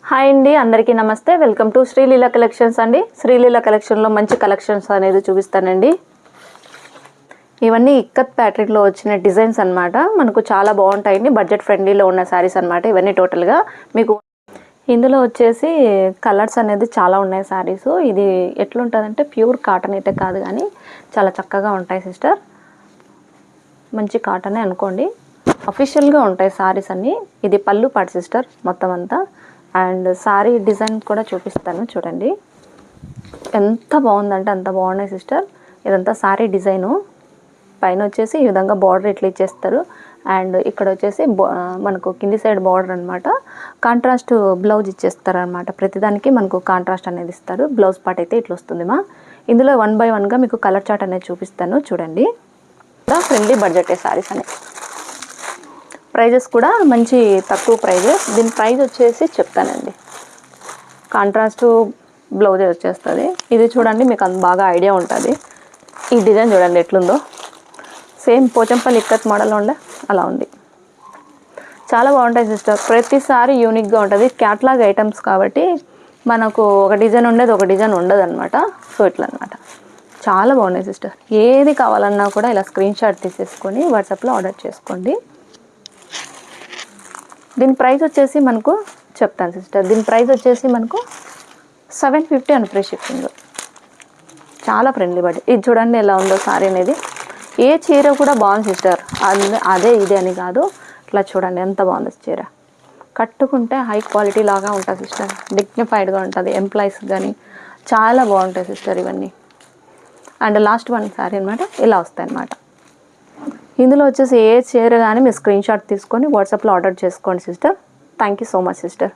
Hi అండి, అందరికీ నమస్తే. వెల్కమ్ టు శ్రీలీల కలెక్షన్స్ అండి. శ్రీలీల కలెక్షన్లో మంచి కలెక్షన్స్ అనేది చూపిస్తానండి. ఇవన్నీ ఇక్కత్ ప్యాటర్న్లో వచ్చిన డిజైన్స్ అన్నమాట. మనకు చాలా బాగుంటాయండి. బడ్జెట్ ఫ్రెండ్లీలో ఉన్న శారీస్ అన్నమాట ఇవన్నీ. టోటల్గా మీకు ఇందులో వచ్చేసి కలర్స్ అనేది చాలా ఉన్నాయి శారీస్. ఇది ఎట్లుంటుందంటే ప్యూర్ కాటన్ అయితే కాదు, కానీ చాలా చక్కగా ఉంటాయి సిస్టర్. మంచి కాటనే అనుకోండి, అఫీషియల్గా ఉంటాయి శారీస్ అన్నీ. ఇది పళ్ళు పాటు సిస్టర్ మొత్తం అంతా. అండ్ శారీ డిజైన్ కూడా చూపిస్తాను చూడండి. ఎంత బాగుందంటే అంత బాగున్నాయి సిస్టర్. ఇదంతా శారీ డిజైను. పైన వచ్చేసి ఈ విధంగా బార్డర్ ఇట్లా ఇచ్చేస్తారు. అండ్ ఇక్కడ వచ్చేసి మనకు కింది సైడ్ బార్డర్ అనమాట. కాంట్రాస్ట్ బ్లౌజ్ ఇచ్చేస్తారు అనమాట. ప్రతిదానికి మనకు కాంట్రాస్ట్ అనేది ఇస్తారు. బ్లౌజ్ పార్ట్ అయితే ఇట్లా వస్తుంది ఇందులో 1 by 1గా మీకు కలర్ చార్ట్ అనేది చూపిస్తాను చూడండి. ఫ్రెండ్లీ బడ్జెటే శారీస్ అనేవి. ప్రైజెస్ కూడా మంచి తక్కువ ప్రైజెస్. దీని ప్రైస్ వచ్చేసి చెప్తానండి. కాంట్రాస్ట్ బ్లౌజే వచ్చేస్తుంది. ఇది చూడండి, మీకు అంత బాగా ఐడియా ఉంటుంది. ఈ డిజైన్ చూడండి ఎట్లుందో. సేమ్ పోచంపల్లి ఇక్కత్ మోడల్లో ఉండే అలా ఉంది. చాలా బాగుంటాయి సిస్టర్. ప్రతిసారి యూనిక్గా ఉంటుంది. క్యాట్లాగ్ ఐటమ్స్ కాబట్టి మనకు ఒక డిజైన్ ఉండేది ఒక డిజైన్ ఉండదు అనమాట. సో ఇట్లా అనమాట. చాలా బాగున్నాయి సిస్టర్. ఏది కావాలన్నా కూడా ఇలా స్క్రీన్ షాట్ తీసేసుకొని వాట్సాప్లో ఆర్డర్ చేసుకోండి. దీని ప్రైస్ వచ్చేసి మనకు చెప్తాను సిస్టర్. దీని ప్రైస్ వచ్చేసి మనకు 750 అని ఫ్రీ షిప్పింగ్. చాలా ఫ్రెండ్లీ బడ్జెట్. ఇది చూడండి ఎలా ఉందో సారీ అనేది. ఏ చీర కూడా బాగుంది సిస్టర్. అదే ఇదే అని కాదు. ఇట్లా చూడండి ఎంత బాగుంది చీర. కట్టుకుంటే హై క్వాలిటీ లాగా ఉంటుంది సిస్టర్. డిగ్నిఫైడ్గా ఉంటుంది. ఎంప్లాయీస్ కానీ చాలా బాగుంటాయి సిస్టర్ ఇవన్నీ. అండ్ లాస్ట్ వన్ సారీ అనమాట. ఇలా వస్తాయి అన్నమాట. ఇందులో వచ్చేసి ఏ చీర కానీ మీరు స్క్రీన్ షాట్ తీసుకొని వాట్సాప్లో ఆర్డర్ చేసుకోండి sister. Thank you so much sister.